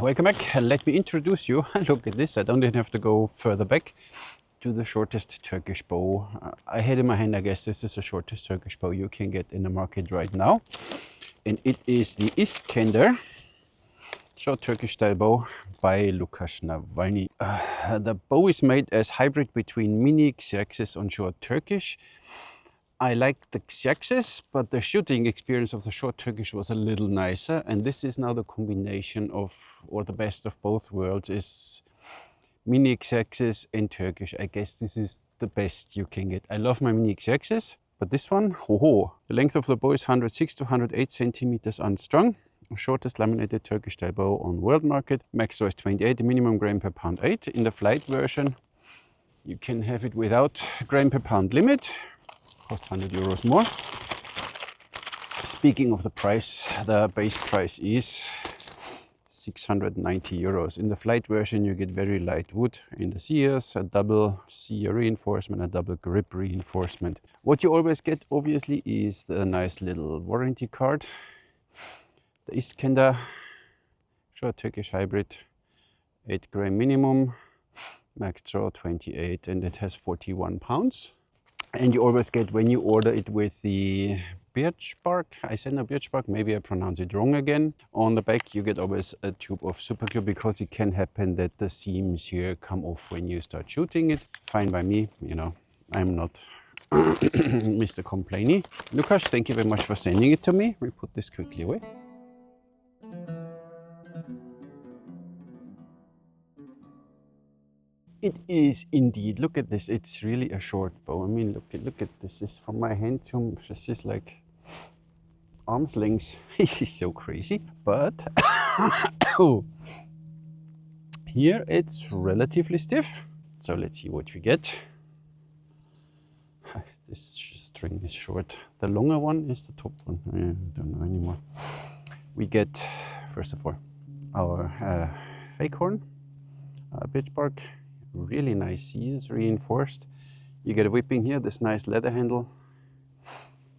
welcome back. Let me introduce you. Look at this, I don't even have to go further back to the shortest Turkish bow. I had in my hand, I guess this is the shortest Turkish bow you can get in the market right now. And it is the Iskender short Turkish style bow by Lukasz Nawalny. The bow is made as hybrid between Mini, Xerxes and short Turkish. I like the Xerxes, but the shooting experience of the short Turkish was a little nicer. And this is now the combination of, or the best of both worlds, is Mini Xerxes and Turkish. I guess this is the best you can get. I love my Mini Xerxes, but this one, ho. The length of the bow is 106 to 108 centimeters unstrung. Shortest laminated Turkish style bow on world market. Max size 28, minimum grain per pound 8. In the flight version, you can have it without grain per pound limit. Cost 100 euros more. Speaking of the price, the base price is 690 euros. In the flight version, you get very light wood in the sears, a double sear reinforcement, a double grip reinforcement. What you always get, obviously, is the nice little warranty card. The Iskender short Turkish hybrid, 8 grain minimum, max draw 28, and it has 41 pounds. And you always get, when you order it with the birch bark, Isander birch bark, maybe I pronounce it wrong again. On the back you get always a tube of super glue, because it can happen that the seams here come off when you start shooting it. Fine by me, you know, I'm not Mr. Complainy. Lukasz, thank you very much for sending it to me. We put this quickly away. It is indeed. Look at this. It's really a short bow. I mean, look at this. This is from my hand to this is like arm's length. This is so crazy. But here it's relatively stiff. So let's see what we get. This string is short. The longer one is the top one. I don't know anymore. We get, first of all, our fake horn, birch bark. Really nice seals, reinforced. You get a whipping here, this nice leather handle,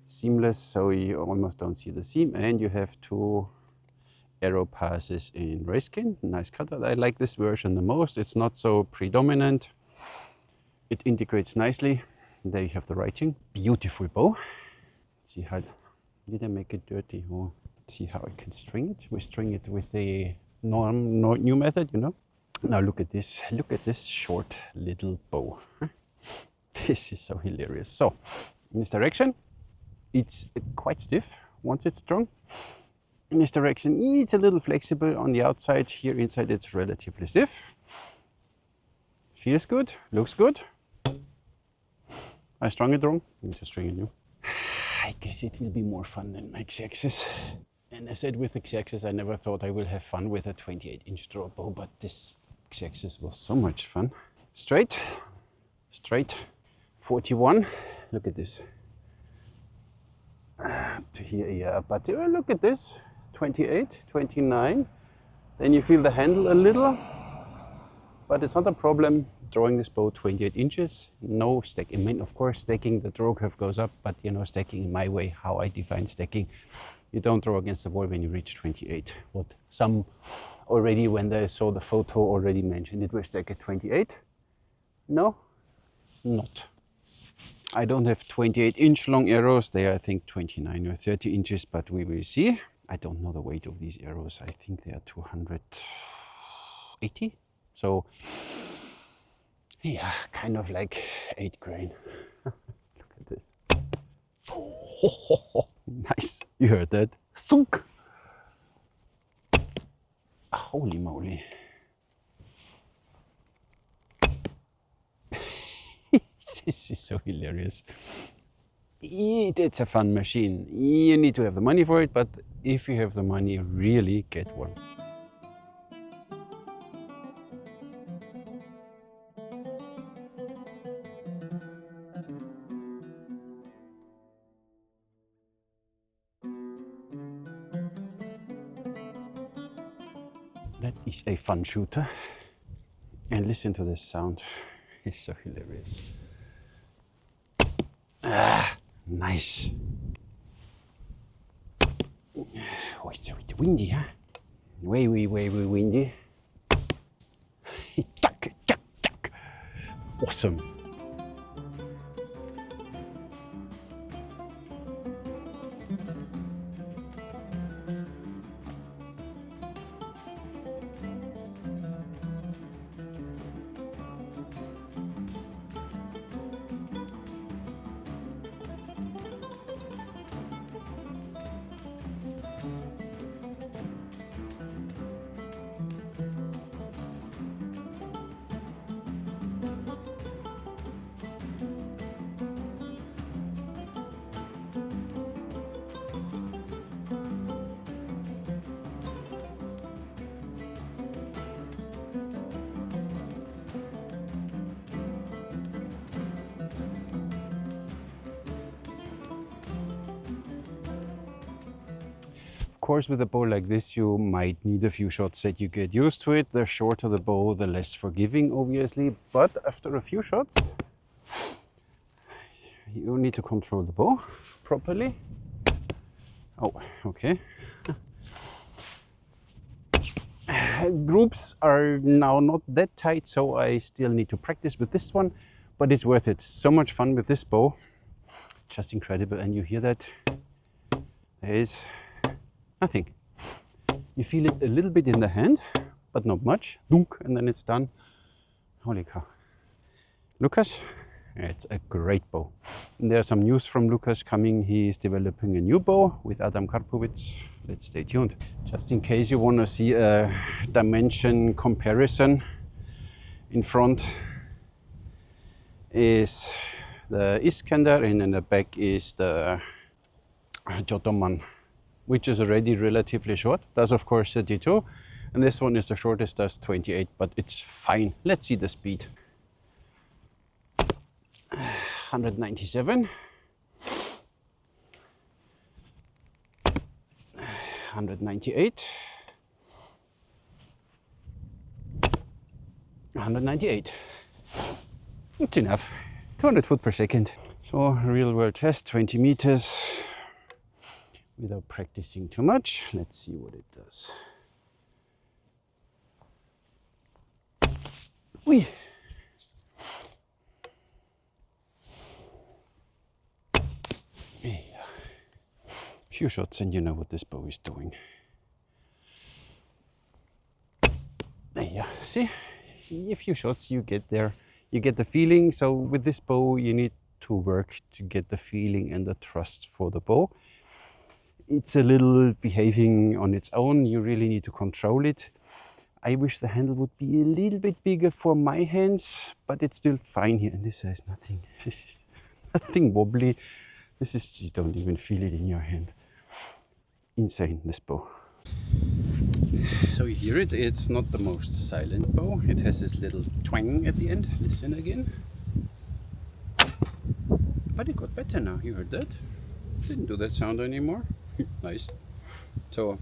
seamless, so you almost don't see the seam, and you have 2 arrow passes in rayskin. Nice cutout. I like this version the most. It's not so predominant. It integrates nicely. There you have the writing. Beautiful bow. Let's see how did I make it dirty? Oh, let's see how I can string it. We string it with the new method, you know. Now look at this short little bow. This is so hilarious. So in this direction, it's quite stiff once it's strung. In this direction, it's a little flexible on the outside. Here inside, it's relatively stiff. Feels good, looks good. I strung it wrong. I need to string it new. I guess it will be more fun than my Xerxes. And I said with the Xerxes, I never thought I will have fun with a 28-inch draw bow, but this Xerxes was so much fun. Straight, 41. Look at this. To here, yeah, but look at this. 28, 29. Then you feel the handle a little, but it's not a problem drawing this bow 28 inches. No stack. I mean, of course, stacking, the draw curve goes up, but you know, stacking in my way, how I define stacking. You don't draw against the wall when you reach 28. What some already, when they saw the photo, already mentioned it will stack at 28. No, not. I don't have 28-inch long arrows. They are, I think, 29 or 30 inches, but we will see. I don't know the weight of these arrows. I think they are 280. So, yeah, kind of like 8 grain. Look at this. Oh, nice. You heard that? Thunk. Holy moly. This is so hilarious. It's a fun machine. You need to have the money for it, but if you have the money, really get one. That is a fun shooter. And listen to this sound. It's so hilarious. Ah, nice. Oh, it's a bit windy, huh? Way windy. Tuck, tuck, tuck. Awesome. Of course, with a bow like this, you might need a few shots that you get used to it. The shorter the bow, the less forgiving, obviously. But after a few shots, you need to control the bow properly. Oh, okay. Groups are now not that tight, so I still need to practice with this one, but it's worth it. So much fun with this bow. Just incredible. And you hear that? There is nothing. You feel it a little bit in the hand, but not much. Dunk, and then it's done. Holy cow. Lukasz, it's a great bow. And there's some news from Lukasz coming. He is developing a new bow with Adam Karpowicz. Let's stay tuned. Just in case you want to see a dimension comparison, in front is the Iskender, and in the back is the Ottoman, which is already relatively short. Does of course 32, and this one is the shortest, does 28, but it's fine. Let's see the speed. 197, 198, 198. It's enough. 200 foot per second. So real world test, 20 meters. Without practicing too much, let's see what it does. Whee! Yeah. Few shots and you know what this bow is doing. There you see, a few shots you get there, you get the feeling. So with this bow you need to work to get the feeling and the trust for the bow. It's a little behaving on its own. You really need to control it. I wish the handle would be a little bit bigger for my hands, but it's still fine here. And this has nothing, this is nothing wobbly. This is, you don't even feel it in your hand. Insane, this bow. So you hear it, it's not the most silent bow. It has this little twang at the end. Listen again. But it got better now, you heard that? Didn't do that sound anymore. Nice. So,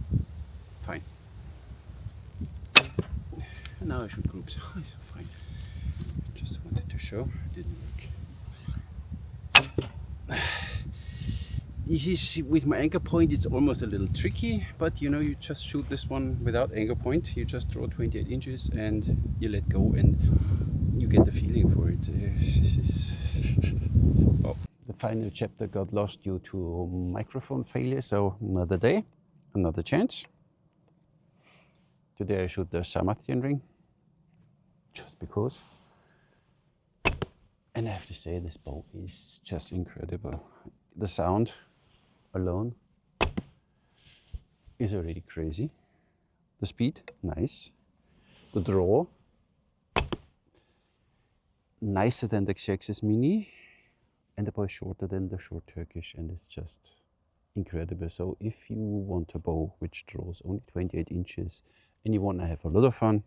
fine. And now I should groups. Oh, fine. Just wanted to show. Didn't work. This is, with my anchor point, it's almost a little tricky, but you know, you just shoot this one without anchor point. You just draw 28 inches and you let go and you get the feeling for it. So, the final chapter got lost due to microphone failure, so another day, another chance. Today I shoot the Sarmatian ring, just because. And I have to say, this bow is just incredible. The sound alone is already crazy. The speed, nice. The draw, nicer than the Xerxes Mini. And the bow is shorter than the short Turkish, and it's just incredible. So if you want a bow which draws only 28 inches and you want to have a lot of fun,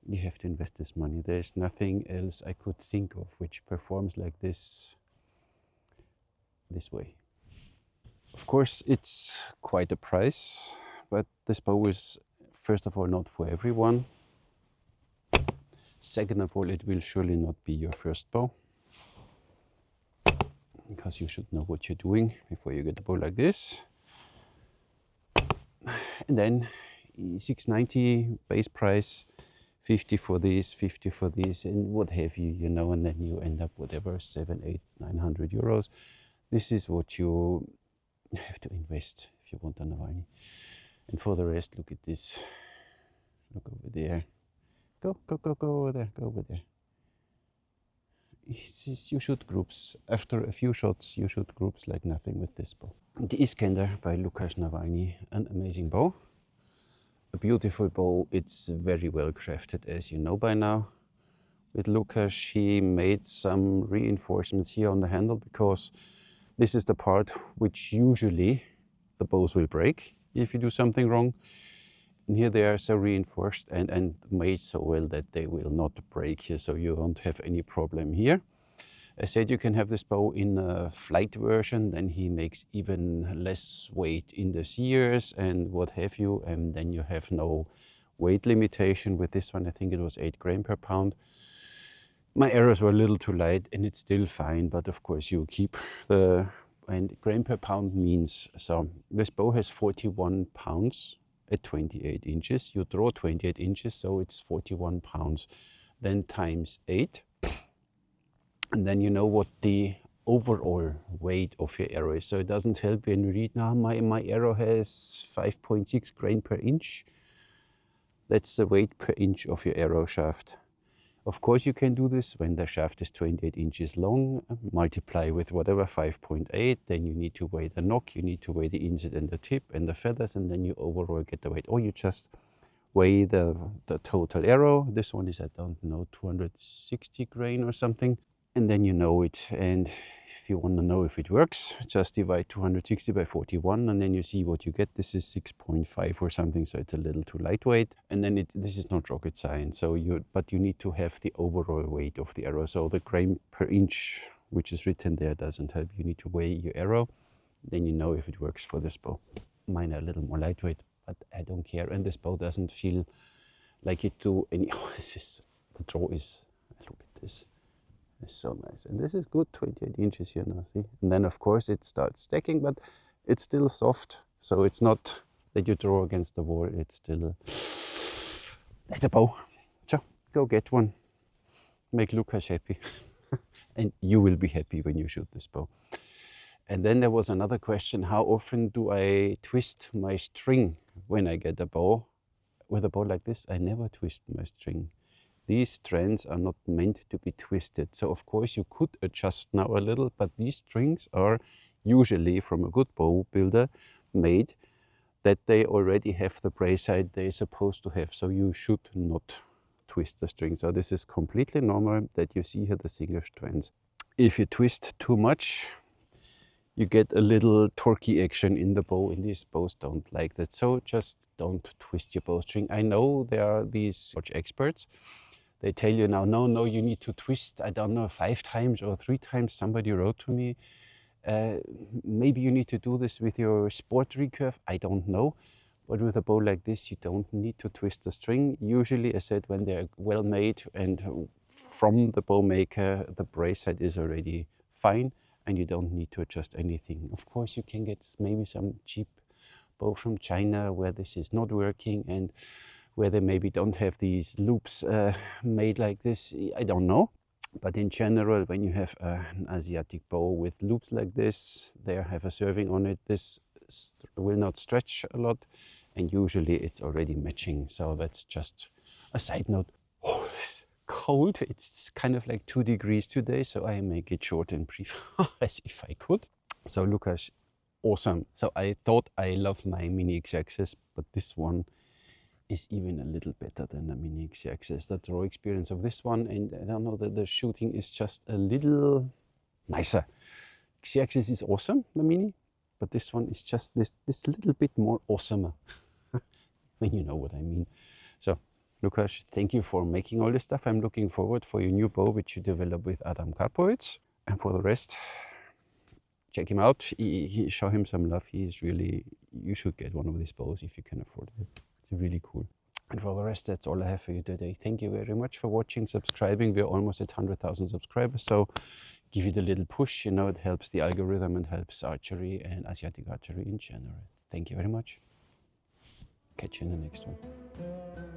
you have to invest this money. There's nothing else I could think of which performs like this way. Of course, it's quite a price, but this bow is, first of all, not for everyone. Second of all, it will surely not be your first bow, because you should know what you're doing before you get a bow like this. And then 690 base price, 50 for these, 50 for these, and what have you, you know, and then you end up whatever, 700, 800, 900 euros. This is what you have to invest if you want a Nawalny. And for the rest, look at this. Look over there. Go over there, go over there. You shoot groups. After a few shots, you shoot groups like nothing with this bow. The Iskender by Lukasz Nawalny, an amazing bow. A beautiful bow. It's very well crafted, as you know by now. With Lukasz, he made some reinforcements here on the handle, because this is the part which usually the bows will break if you do something wrong. And here they are so reinforced and made so well that they will not break here, so you won't have any problem here. I said you can have this bow in a flight version, then he makes even less weight in the sears and what have you, and then you have no weight limitation. With this one, I think it was 8 grams per pound. My arrows were a little too light and it's still fine, but of course you keep the, and gram per pound means, so this bow has 41 pounds at 28 inches. You draw 28 inches, so it's 41 pounds. Then times 8. And then you know what the overall weight of your arrow is. So it doesn't help when you read, now my arrow has 5.6 grain per inch. That's the weight per inch of your arrow shaft. Of course, you can do this when the shaft is 28 inches long, multiply with whatever, 5.8, then you need to weigh the nock, you need to weigh the inset and the tip and the feathers, and then you overall get the weight. Or you just weigh the total arrow. This one is, I don't know, 260 grain or something. And then you know it. And if you want to know if it works, just divide 260 by 41, and then you see what you get. This is 6.5 or something, so it's a little too lightweight. And then this is not rocket science. So but you need to have the overall weight of the arrow. So the grain per inch, which is written there, doesn't help. You need to weigh your arrow. Then you know if it works for this bow. Mine are a little more lightweight, but I don't care. And this bow doesn't feel like it do any. Oh, the draw is. Look at this. It's so nice, and this is good 28 inches here now, see? And then of course it starts stacking, but it's still soft, so it's not that you draw against the wall. It's still, that's a bow. So go get one, make Lukasz happy and you will be happy when you shoot this bow. And then there was another question, how often do I twist my string when I get a bow? With a bow like this, I never twist my string. These strands are not meant to be twisted. So of course you could adjust now a little, but these strings are usually from a good bow builder made that they already have the brace height they're supposed to have. So you should not twist the string. So this is completely normal that you see here the single strands. If you twist too much, you get a little torquey action in the bow, and these bows don't like that. So just don't twist your bowstring. I know there are these watch experts. They tell you now, no, you need to twist, I don't know, 5 times or 3 times. Somebody wrote to me, maybe you need to do this with your sport recurve. I don't know. But with a bow like this, you don't need to twist the string. Usually, I said, when they're well made and from the bow maker, the brace height is already fine and you don't need to adjust anything. Of course, you can get maybe some cheap bow from China where this is not working and where they maybe don't have these loops made like this. I don't know. But in general, when you have an Asiatic bow with loops like this, they have a serving on it, this will not stretch a lot, and usually it's already matching. So that's just a side note. Oh, it's cold. It's kind of like 2 degrees today, so I make it short and brief as if I could. So Lukasz, awesome. So I thought I love my Mini Xerxes, but this one is even a little better than the Mini Xerxes. The draw experience of this one, and I don't know, that the shooting is just a little nicer. Xerxes is awesome, the Mini, but this one is just this little bit more awesomer, when you know what I mean. So Lukasz, thank you for making all this stuff. I'm looking forward for your new bow, which you develop with Adam Karpowicz. And for the rest, check him out. Show him some love. He's really, you should get one of these bows if you can afford it. It's really cool. And for the rest, that's all I have for you today. Thank you very much for watching, subscribing. We're almost at 100,000 subscribers, so give it a little push. You know, it helps the algorithm and helps archery and Asiatic archery in general. Thank you very much. Catch you in the next one.